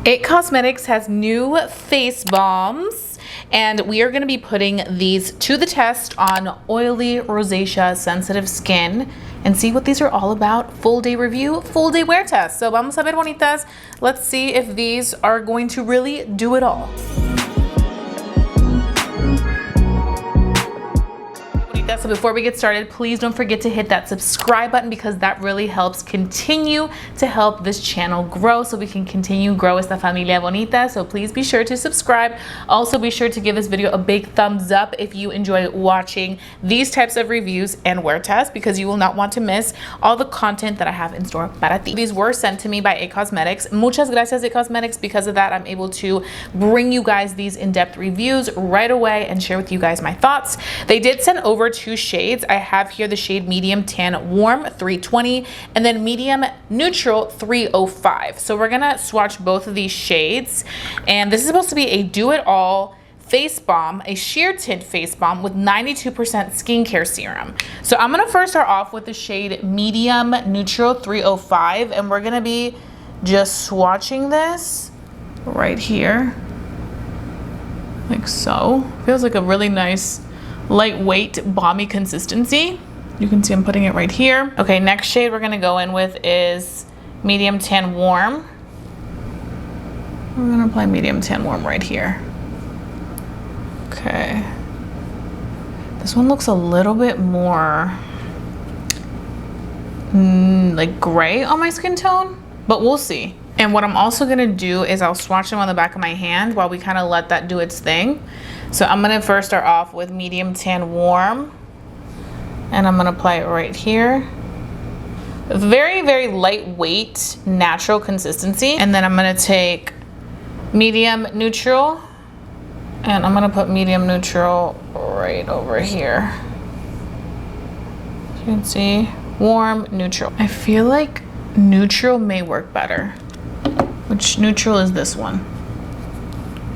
IT Cosmetics has new face balms, and we are going to be putting these to the test on oily, rosacea, sensitive skin and see what these are all about. Full day review, full day wear test. So vamos a ver, bonitas. Let's see if these are going to really do it all. So before we get started, please don't forget to hit that subscribe button because that really helps continue to help this channel grow so we can continue grow esta familia bonita. So please be sure to subscribe. Also be sure to give this video a big thumbs up if you enjoy watching these types of reviews and wear tests, because you will not want to miss all the content that I have in store para ti. These were sent to me by IT Cosmetics. Muchas gracias, IT Cosmetics. Because of that, I'm able to bring you guys these in-depth reviews right away and share with you guys my thoughts. They did send over two shades. I have here the shade medium tan warm 320 and then medium neutral 305. So we're gonna swatch both of these shades, and this is supposed to be a do-it-all face balm, a sheer tint face balm with 92% skincare serum. So I'm gonna first start off with the shade medium neutral 305, and we're gonna be just swatching this right here like so. Feels like a really nice lightweight balmy consistency. You can see I'm putting it right here. Okay, next shade we're gonna go in with is medium tan warm. We're gonna apply medium tan warm right here. Okay, this one looks a little bit more like gray on my skin tone, but we'll see. And what I'm also gonna do is I'll swatch them on the back of my hand while we kind of let that do its thing. So I'm gonna first start off with medium tan warm, and I'm gonna apply it right here. Very, very lightweight, natural consistency. And then I'm gonna take medium neutral, and I'm gonna put medium neutral right over here. You can see, warm, neutral. I feel like neutral may work better. Which neutral is this one?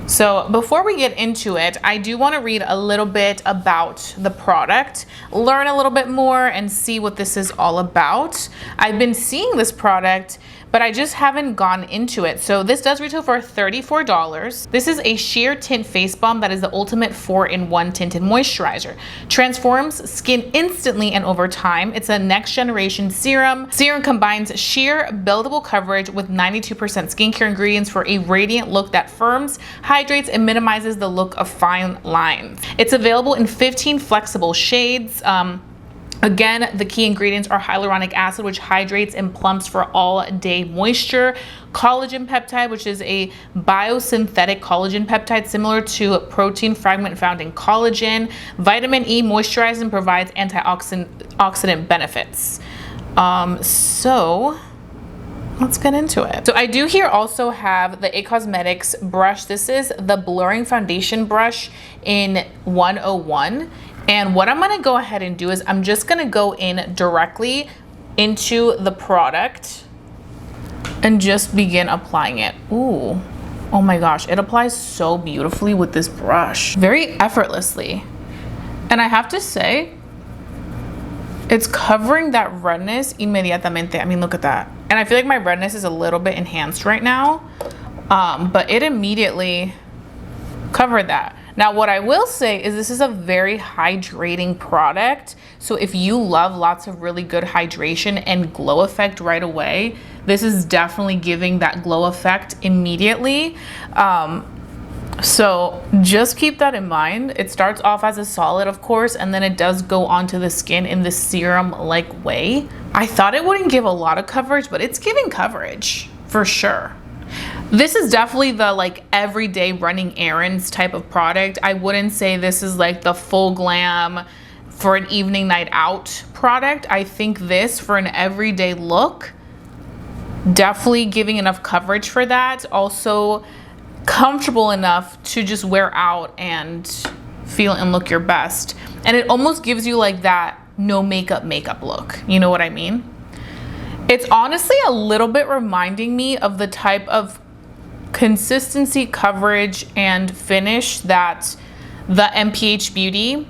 So before we get into it, I do want to read a little bit about the product, learn a little bit more, and see what this is all about. I've been seeing this product, but I just haven't gone into it. So this does retail for $34. This is a sheer tint face balm that is the ultimate 4-in-1 tinted moisturizer. Transforms skin instantly and over time. It's a next generation serum. Serum combines sheer buildable coverage with 92% skincare ingredients for a radiant look that firms, hydrates, and minimizes the look of fine lines. It's available in 15 flexible shades. Again, the key ingredients are hyaluronic acid, which hydrates and plumps for all day moisture. Collagen peptide, which is a biosynthetic collagen peptide similar to a protein fragment found in collagen. Vitamin E moisturizes and provides antioxidant benefits. So let's get into it. So I do here also have the IT Cosmetics brush. This is the blurring foundation brush in 101. And what I'm gonna go ahead and do is I'm just gonna go in directly into the product and just begin applying it. Ooh, oh my gosh, it applies so beautifully with this brush. Very effortlessly. And I have to say, it's covering that redness inmediatamente. I mean, look at that. And I feel like my redness is a little bit enhanced right now, but it immediately covered that. Now, what I will say is this is a very hydrating product. So if you love lots of really good hydration and glow effect right away, this is definitely giving that glow effect immediately. So just keep that in mind. It starts off as a solid, of course, and then it does go onto the skin in this serum-like way. I thought it wouldn't give a lot of coverage, but it's giving coverage for sure. This is definitely the like everyday running errands type of product. I wouldn't say this is like the full glam for an evening night out product. I think this for an everyday look, definitely giving enough coverage for that. Also comfortable enough to just wear out and feel and look your best. And it almost gives you like that no makeup look. You know what I mean? It's honestly a little bit reminding me of the type of consistency, coverage, and finish that the MPH Beauty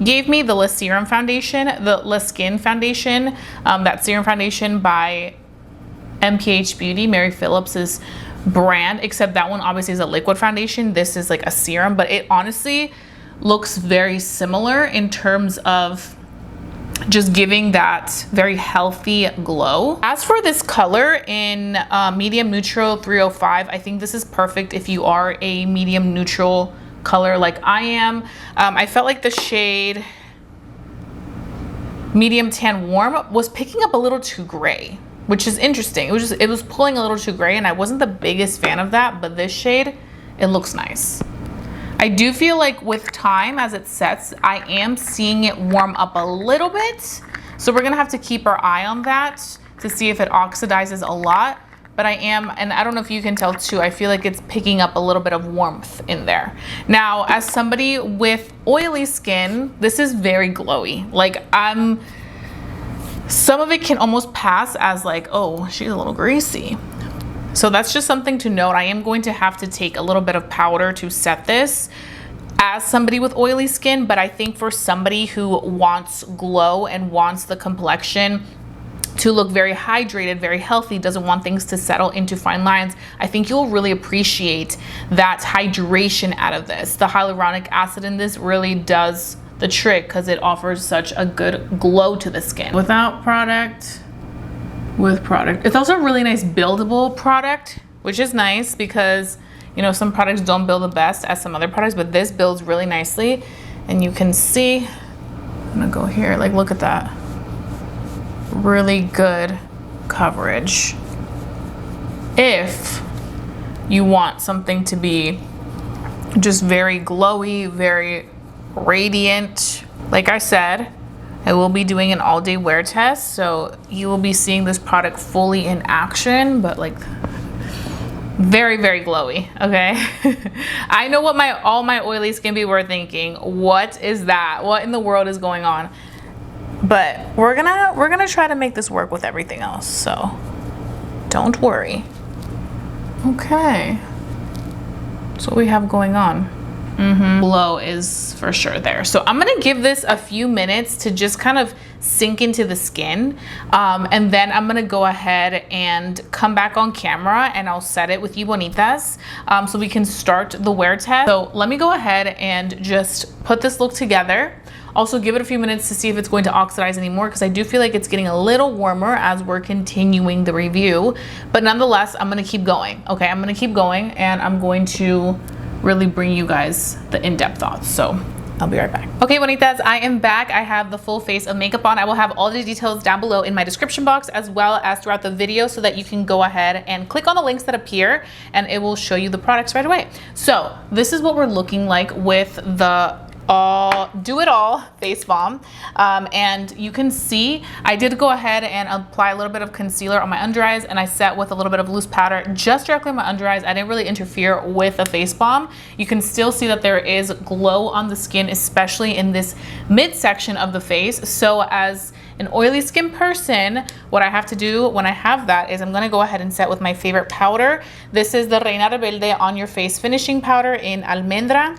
gave me, the La Serum Foundation, the La Skin Foundation, that serum foundation by MPH Beauty, Mary Phillips's brand, except that one obviously is a liquid foundation. This is like a serum, but it honestly looks very similar in terms of just giving that very healthy glow. As for this color in medium neutral 305, I think this is perfect if you are a medium neutral color like I am. I felt like the shade medium tan warm was picking up a little too gray, which is interesting. It was pulling a little too gray, and I wasn't the biggest fan of that, but this shade, it looks nice. I do feel like with time as it sets, I am seeing it warm up a little bit. So we're gonna have to keep our eye on that to see if it oxidizes a lot. But I am, and I don't know if you can tell too, I feel like it's picking up a little bit of warmth in there. Now, as somebody with oily skin, this is very glowy. Like some of it can almost pass as like, oh, she's a little greasy. So that's just something to note. I am going to have to take a little bit of powder to set this as somebody with oily skin, but I think for somebody who wants glow and wants the complexion to look very hydrated, very healthy, doesn't want things to settle into fine lines, I think you'll really appreciate that hydration out of this. The hyaluronic acid in this really does the trick because it offers such a good glow to the skin. Without product, with product. It's also a really nice buildable product, which is nice because, you know, some products don't build the best as some other products, but this builds really nicely. And you can see, I'm gonna go here, like look at that. Really good coverage. If you want something to be just very glowy, very radiant, like I said, I will be doing an all-day wear test, so you will be seeing this product fully in action, but like very, very glowy, okay? I know what all my oily skin people are thinking. What is that? What in the world is going on? But we're gonna try to make this work with everything else, so don't worry. Okay, that's what we have going on. Glow is for sure there. So I'm gonna give this a few minutes to just kind of sink into the skin, and then I'm gonna go ahead and come back on camera and I'll set it with you bonitas, so we can start the wear test. So let me go ahead and just put this look together. Also give it a few minutes to see if it's going to oxidize anymore, because I do feel like it's getting a little warmer as we're continuing the review, but nonetheless I'm gonna keep going. Okay, I'm gonna keep going and I'm going to really bring you guys the in-depth thoughts. So I'll be right back. Okay, bonitas, I am back. I have the full face of makeup on. I will have all the details down below in my description box as well as throughout the video, so that you can go ahead and click on the links that appear and it will show you the products right away. So this is what we're looking like with the Do It All face balm, and you can see I did go ahead and apply a little bit of concealer on my under eyes, and I set with a little bit of loose powder just directly on my under eyes. I didn't really interfere with the face balm. You can still see that there is glow on the skin, especially in this midsection of the face. So as an oily skin person, what I have to do when I have that is I'm gonna go ahead and set with my favorite powder. This is the Reina Rebelde On Your Face Finishing Powder in Almendra.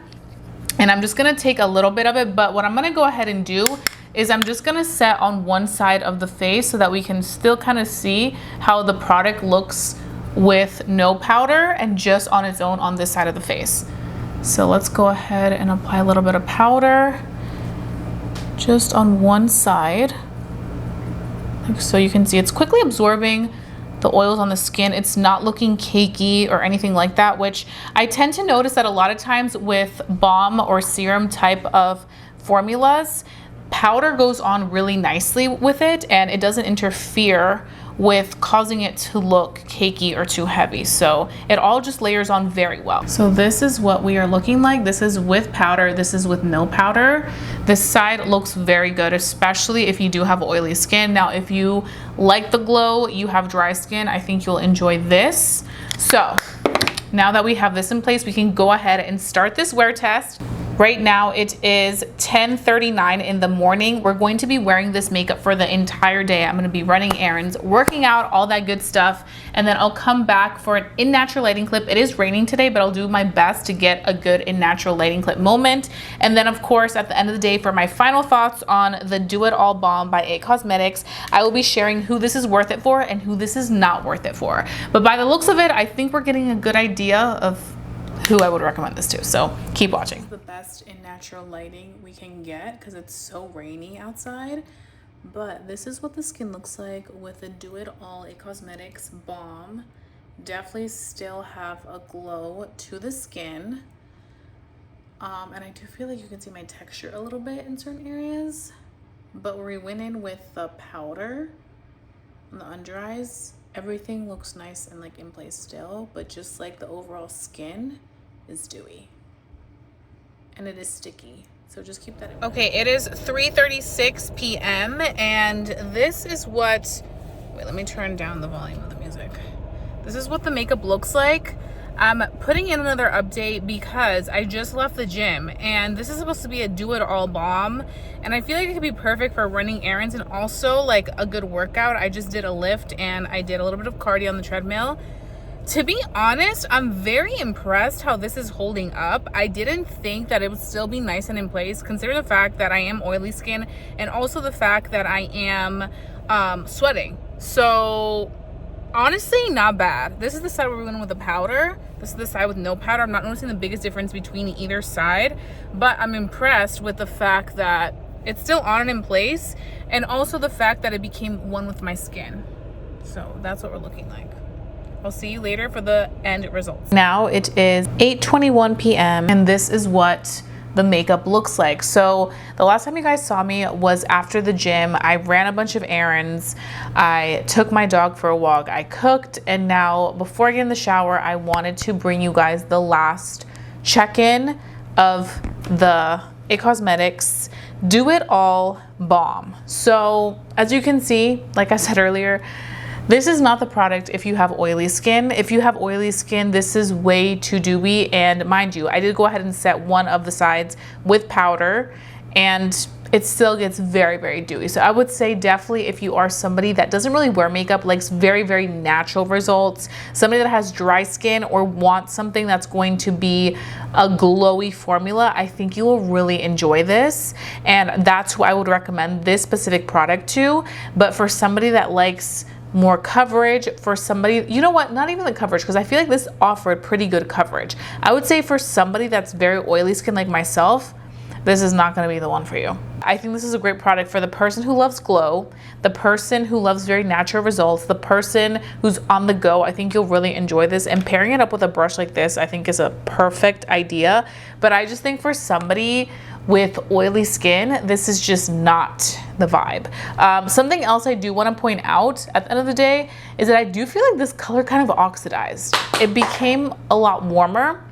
And I'm just gonna take a little bit of it, but what I'm gonna go ahead and do is I'm just gonna set on one side of the face so that we can still kind of see how the product looks with no powder and just on its own on this side of the face. So let's go ahead and apply a little bit of powder just on one side. So you can see it's quickly absorbing the oils on the skin. It's not looking cakey or anything like that, which I tend to notice that a lot of times with balm or serum type of formulas, powder goes on really nicely with it and it doesn't interfere with causing it to look cakey or too heavy. So it all just layers on very well. So this is what we are looking like. This is with powder, this is with no powder. This side looks very good, especially if you do have oily skin. Now, if you like the glow, you have dry skin, I think you'll enjoy this. So now that we have this in place, we can go ahead and start this wear test. Right now it is 10:39 in the morning. We're going to be wearing this makeup for the entire day. I'm going to be running errands, working out, all that good stuff, and then I'll come back for an in natural lighting clip. It is raining today, but I'll do my best to get a good in natural lighting clip moment. And then of course at the end of the day, for my final thoughts on the Do It All Balm by IT Cosmetics, I will be sharing who this is worth it for and who this is not worth it for. But by the looks of it, I think we're getting a good idea of who I would recommend this to, so keep watching. The best in natural lighting we can get because it's so rainy outside, but this is what the skin looks like with the Do It All IT Cosmetics Balm. Definitely still have a glow to the skin, and I do feel like you can see my texture a little bit in certain areas, but where we went in with the powder on the under eyes, everything looks nice and like in place still, but just like the overall skin is dewy and it is sticky, so just keep that in mind. Okay, it is 3:36 p.m. and this is what, wait, let me turn down the volume of the music. This is what the makeup looks like. I'm putting in another update because I just left the gym and this is supposed to be a Do It All Balm, and I feel like it could be perfect for running errands and also like a good workout. I just did a lift and I did a little bit of cardio on the treadmill. To be honest, I'm very impressed how this is holding up. I didn't think that it would still be nice and in place, considering the fact that I am oily skin and also the fact that I am sweating. So honestly, not bad. This is the side where we went with the powder. This is the side with no powder. I'm not noticing the biggest difference between either side, but I'm impressed with the fact that it's still on and in place, and also the fact that it became one with my skin. So that's what we're looking like. I'll see you later for the end results. Now it is 8:21 p.m. and this is what the makeup looks like. So the last time you guys saw me was after the gym. I ran a bunch of errands. I took my dog for a walk. I cooked, and now before I get in the shower, I wanted to bring you guys the last check-in of the IT Cosmetics Do It All Balm. So as you can see, like I said earlier, this is not the product if you have oily skin. If you have oily skin, this is way too dewy. And mind you, I did go ahead and set one of the sides with powder and it still gets very, very dewy. So I would say definitely if you are somebody that doesn't really wear makeup, likes very, very natural results, somebody that has dry skin or wants something that's going to be a glowy formula, I think you will really enjoy this. And that's who I would recommend this specific product to. But for somebody that likes more coverage, for somebody, you know what, not even the coverage, because I feel like this offered pretty good coverage. I would say for somebody that's very oily skin like myself, this is not going to be the one for you. I think this is a great product for the person who loves glow, the person who loves very natural results, the person who's on the go. I think you'll really enjoy this, and pairing it up with a brush like this I think is a perfect idea. But I just think for somebody with oily skin, this is just not the vibe. Something else I do want to point out at the end of the day is that I do feel like this color kind of oxidized. It became a lot warmer,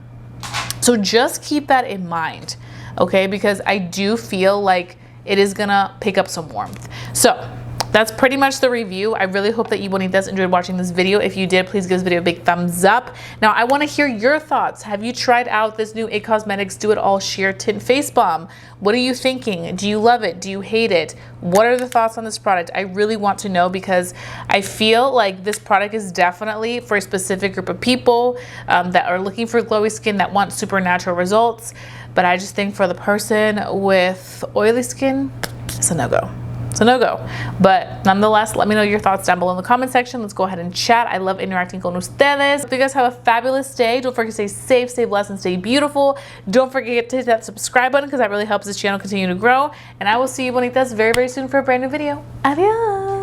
so just keep that in mind, okay? Because I do feel like it is gonna pick up some warmth. So that's pretty much the review. I really hope that you bonitas enjoyed watching this video. If you did, please give this video a big thumbs up. Now I want to hear your thoughts. Have you tried out this new IT Cosmetics Do It All Sheer Tint Face Balm? What are you thinking? Do you love it? Do you hate it? What are the thoughts on this product? I really want to know, because I feel like this product is definitely for a specific group of people that are looking for glowy skin, that want supernatural results. But I just think for the person with oily skin, it's a no-go. It's a no-go. But nonetheless, let me know your thoughts down below in the comment section. Let's go ahead and chat. I love interacting con ustedes. Hope you guys have a fabulous day. Don't forget to stay safe, stay blessed, and stay beautiful. Don't forget to hit that subscribe button because that really helps this channel continue to grow. And I will see you bonitas very, very soon for a brand new video. Adios.